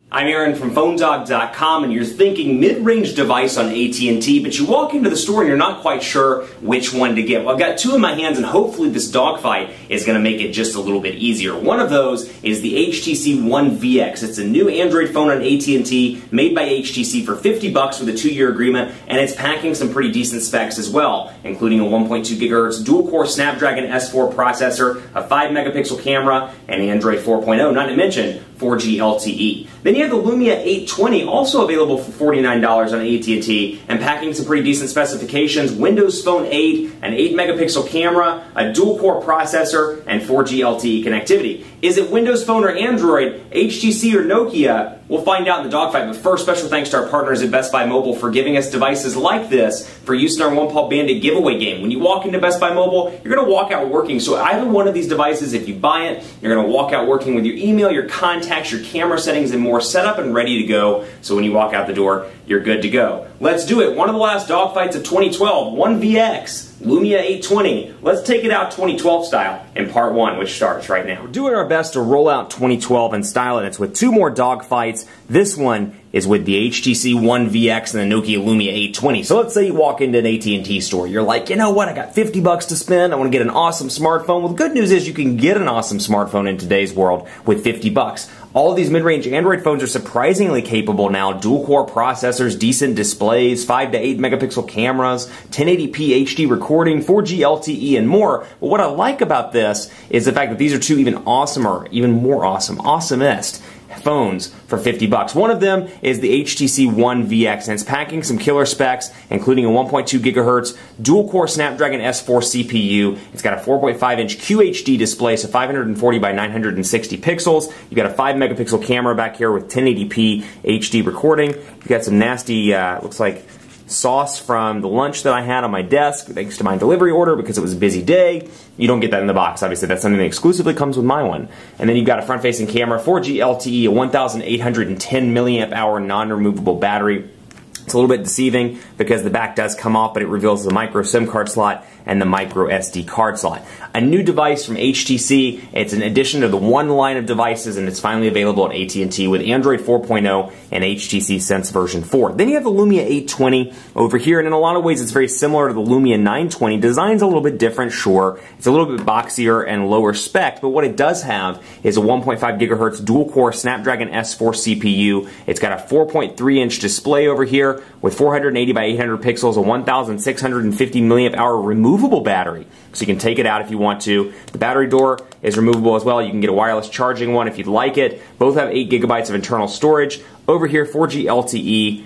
I'm Aaron from PhoneDog.com, and you're thinking mid-range device on AT&T, but you walk into the store and you're not quite sure which one to get. Well, I've got two in my hands, and hopefully this Dogfight is going to make it just a little bit easier. One of those is the HTC One VX. It's a new Android phone on AT&T, made by HTC for $50 with a 2-year agreement, and it's packing some pretty decent specs as well, including a 1.2 GHz dual-core Snapdragon S4 processor, a 5-megapixel camera, and Android 4.0, not to mention 4G LTE. Then you have the Lumia 820, also available for $49 on AT&T, and packing some pretty decent specifications: Windows Phone 8, an 8-megapixel camera, a dual-core processor, and 4G LTE connectivity. Is it Windows Phone or Android, HTC or Nokia? We'll find out in the Dogfight, but first, special thanks to our partners at Best Buy Mobile for giving us devices like this for use in our One Paw Bandit giveaway game. When you walk into Best Buy Mobile, you're going to walk out working. So either one of these devices, if you buy it, you're going to walk out working with your email, your contacts, your camera settings, and more set up and ready to go. So when you walk out the door, you're good to go. Let's do it. One of the last Dogfights of 2012, One VX. Lumia 820. Let's take it out 2012 style in part one, which starts right now. We're doing our best to roll out 2012 in style, and it's with two more Dogfights. This one is with the HTC One VX and the Nokia Lumia 820. So let's say you walk into an AT&T store. You're like, you know what, I got $50 to spend. I want to get an awesome smartphone. Well, the good news is you can get an awesome smartphone in today's world with $50. All of these mid-range Android phones are surprisingly capable now. Dual-core processors, decent displays, 5 to 8 megapixel cameras, 1080p HD recording, 4G LTE, and more. But what I like about this is the fact that these are two even awesomer, even more awesome, awesomest phones for $50. One of them is the HTC One VX, and it's packing some killer specs, including a 1.2 gigahertz dual-core Snapdragon S4 CPU. It's got a 4.5-inch QHD display, so 540 by 960 pixels. You've got a 5-megapixel camera back here with 1080p HD recording. You've got some nasty, looks like sauce from the lunch that I had on my desk, thanks to my delivery order because it was a busy day. You don't get that in the box, obviously. That's something that exclusively comes with my one. And then you've got a front-facing camera, 4G LTE, a 1,810 milliamp hour non-removable battery. It's a little bit deceiving because the back does come off, but it reveals the micro SIM card slot and the micro SD card slot. A new device from HTC. It's an addition to the one line of devices, and it's finally available at AT&T with Android 4.0 and HTC Sense version 4. Then you have the Lumia 820 over here, and in a lot of ways it's very similar to the Lumia 920. Design's a little bit different, sure. It's a little bit boxier and lower spec, but what it does have is a 1.5 gigahertz dual-core Snapdragon S4 CPU. It's got a 4.3-inch display over here with 480 by 800 pixels, a 1,650 milliamp hour removable battery, so you can take it out if you want to. The battery door is removable as well. You can get a wireless charging one if you'd like it. Both have 8 gigabytes of internal storage. Over here, 4G LTE,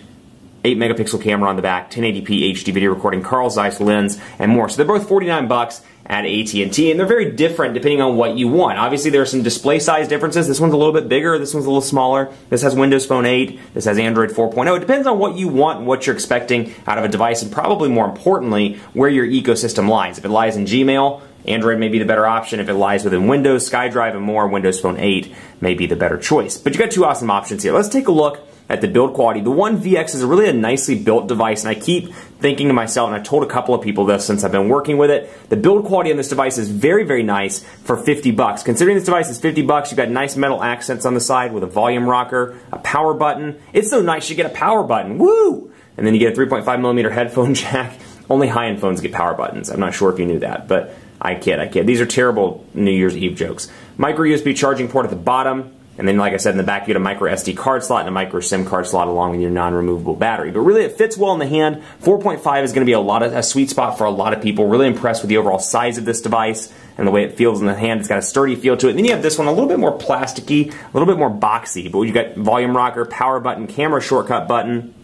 8 megapixel camera on the back, 1080p HD video recording, Carl Zeiss lens, and more. So they're both $49 at AT&T, and they're very different depending on what you want. Obviously, there are some display size differences. This one's a little bit bigger, this one's a little smaller. This has Windows Phone 8, this has Android 4.0. It depends on what you want and what you're expecting out of a device, and probably more importantly, where your ecosystem lies. If it lies in Gmail, Android may be the better option. If it lies within Windows, SkyDrive, and more, Windows Phone 8 may be the better choice. But you got two awesome options here. Let's take a look at the build quality. The One VX is really a nicely built device, and I keep thinking to myself, and I told a couple of people this since I've been working with it, the build quality on this device is very, very nice for $50. Considering this device is $50, you've got nice metal accents on the side with a volume rocker, a power button. It's so nice you get a power button. Woo! And then you get a 3.5mm headphone jack. Only high-end phones get power buttons. I'm not sure if you knew that, but I kid. These are terrible New Year's Eve jokes. Micro USB charging port at the bottom. And then, like I said, in the back, you get a micro SD card slot and a micro SIM card slot along with your non-removable battery. But really, it fits well in the hand. 4.5 is going to be a sweet spot for a lot of people. Really impressed with the overall size of this device and the way it feels in the hand. It's got a sturdy feel to it. And then you have this one, a little bit more plasticky, a little bit more boxy. But you got volume rocker, power button, camera shortcut button.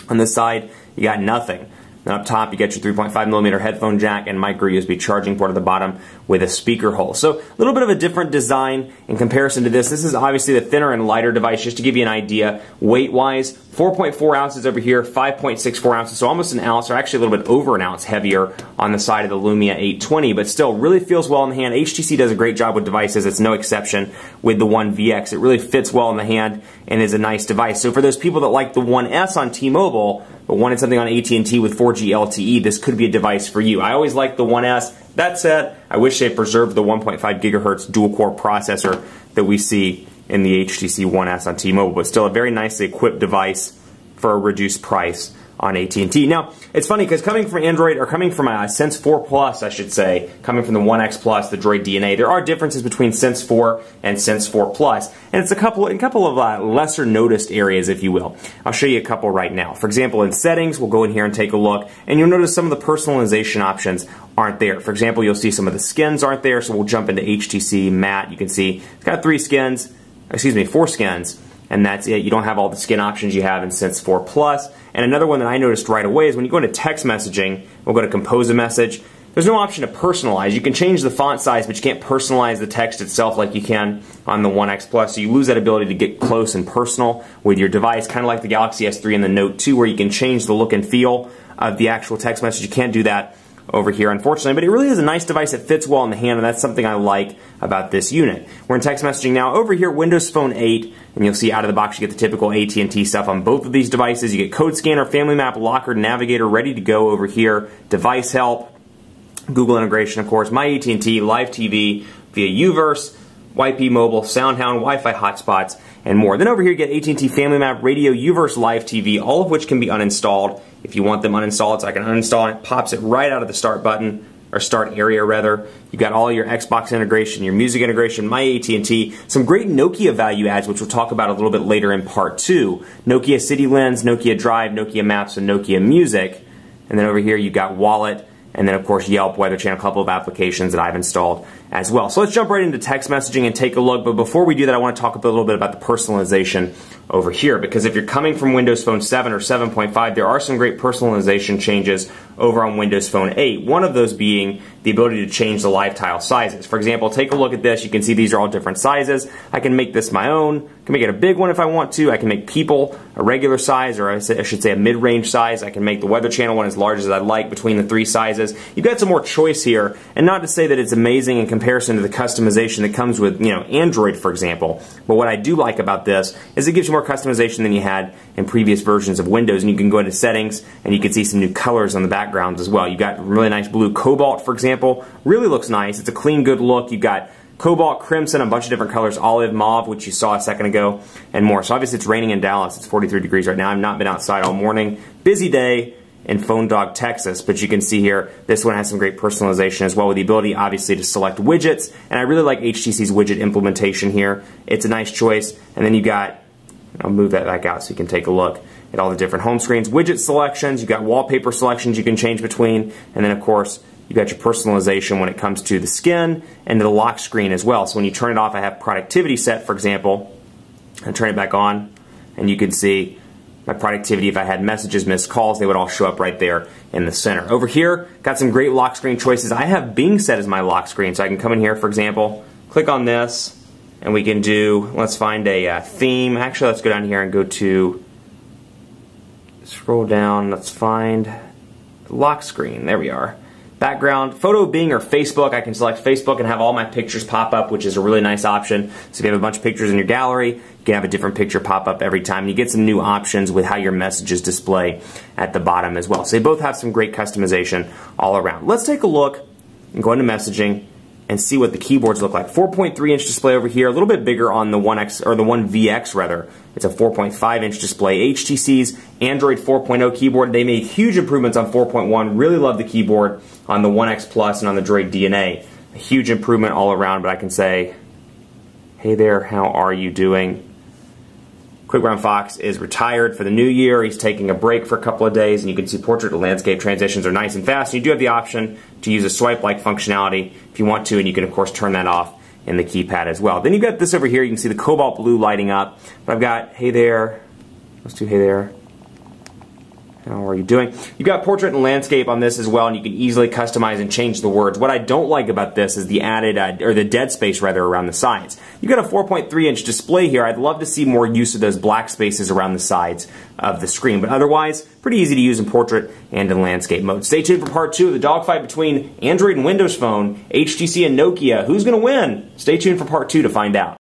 On this side, you got nothing. And up top, you get your 3.5mm headphone jack and micro USB charging port at the bottom with a speaker hole. So a little bit of a different design in comparison to this. This is obviously the thinner and lighter device, just to give you an idea. Weight-wise, 4.4 ounces over here, 5.64 ounces, so almost an ounce, or actually a little bit over an ounce heavier on the side of the Lumia 820, but still really feels well in the hand. HTC does a great job with devices. It's no exception with the One VX. It really fits well in the hand and is a nice device. So for those people that like the One S on T-Mobile, but wanted something on AT&T with 4G LTE, this could be a device for you. I always like the One S. That said, I wish they preserved the 1.5 gigahertz dual-core processor that we see in the HTC One S on T-Mobile, but still a very nicely equipped device for a reduced price on AT&T. Now, it's funny because coming from Android, or coming from Sense 4 Plus, I should say, coming from the One X Plus, the Droid DNA, there are differences between Sense 4 and Sense 4 Plus, and it's a couple of lesser noticed areas, if you will. I'll show you a couple right now. For example, in settings, we'll go in here and take a look, and you'll notice some of the personalization options aren't there. For example, you'll see some of the skins aren't there, so we'll jump into HTC Matte. You can see it's got 4 skins, and that's it. You don't have all the skin options you have in Sense 4 Plus. And another one that I noticed right away is when you go into text messaging, we'll go to compose a message, there's no option to personalize. You can change the font size, but you can't personalize the text itself like you can on the One X Plus, so you lose that ability to get close and personal with your device, kind of like the Galaxy S3 and the Note 2, where you can change the look and feel of the actual text message. You can't do that over here, unfortunately, but it really is a nice device that fits well in the hand, and that's something I like about this unit. We're in text messaging now. Over here, Windows Phone 8, and you'll see out of the box you get the typical AT&T stuff on both of these devices. You get Code Scanner, Family Map, Locker, Navigator ready to go over here, Device Help, Google integration, of course, My AT&T, Live TV via Uverse, YP Mobile, SoundHound, Wi-Fi hotspots, and more. Then over here you get AT&T Family Map, Radio, Uverse, Live TV, all of which can be uninstalled. If you want them uninstalled, so I can uninstall it, it pops it right out of the start button, or start area rather. You've got all your Xbox integration, your music integration, My AT&T, some great Nokia value adds, which we'll talk about a little bit later in part 2. Nokia City Lens, Nokia Drive, Nokia Maps, and Nokia Music. And then over here you've got Wallet, and then of course Yelp, Weather Channel, a couple of applications that I've installed as well. So let's jump right into text messaging and take a look, but before we do that I want to talk a little bit about the personalization over here, because if you're coming from Windows Phone 7 or 7.5, there are some great personalization changes over on Windows Phone 8. One of those being the ability to change the live tile sizes. For example, take a look at this. You can see these are all different sizes. I can make this my own. I can make it a big one if I want to. I can make people a regular size, or I should say a mid-range size. I can make the Weather Channel one as large as I like between the 3 sizes. You've got some more choice here, and not to say that it's amazing in comparison to the customization that comes with, Android, for example. But what I do like about this is it gives you more customization than you had in previous versions of Windows, and you can go into settings and you can see some new colors on the backgrounds as well. You've got really nice blue cobalt, for example. Really looks nice. It's a clean, good look. You've got cobalt, crimson, a bunch of different colors, olive, mauve, which you saw a second ago, and more. So obviously it's raining in Dallas. It's 43 degrees right now. I've not been outside all morning. Busy day in Phone Dog, Texas, but you can see here this one has some great personalization as well, with the ability obviously to select widgets, and I really like HTC's widget implementation here. It's a nice choice. And then you got, I'll move that back out so you can take a look at all the different home screens, widget selections, you've got wallpaper selections you can change between, and then of course you've got your personalization when it comes to the skin and the lock screen as well. So when you turn it off, I have productivity set, for example, and turn it back on, and you can see my productivity. If I had messages, missed calls, they would all show up right there in the center. Over here, got some great lock screen choices. I have Bing set as my lock screen, so I can come in here, for example, click on this, and we can do, let's find a theme. Actually, let's go down here and go to, scroll down, let's find lock screen. There we are. Background, photo, Bing, or Facebook. I can select Facebook and have all my pictures pop up, which is a really nice option. So if you have a bunch of pictures in your gallery, you can have a different picture pop up every time. And you get some new options with how your messages display at the bottom as well. So they both have some great customization all around. Let's take a look and go into messaging and see what the keyboards look like. 4.3-inch display over here, a little bit bigger on the One X, or the One VX rather. It's a 4.5-inch display. HTC's Android 4.0 keyboard, they made huge improvements on 4.1. Really love the keyboard on the One X Plus and on the Droid DNA. A huge improvement all around, but I can say, hey there, how are you doing? Quick Brown Fox is retired for the new year. He's taking a break for a couple of days, and you can see portrait to landscape transitions are nice and fast. And you do have the option to use a swipe-like functionality if you want to, and you can of course turn that off in the keypad as well. Then you've got this over here. You can see the cobalt blue lighting up. But I've got hey there. Let's do hey there. How are you doing? You've got portrait and landscape on this as well, and you can easily customize and change the words. What I don't like about this is the added, or the dead space rather, around the sides. You've got a 4.3-inch display here. I'd love to see more use of those black spaces around the sides of the screen, but otherwise, pretty easy to use in portrait and in landscape mode. Stay tuned for part 2 of the dogfight between Android and Windows Phone, HTC and Nokia. Who's going to win? Stay tuned for part 2 to find out.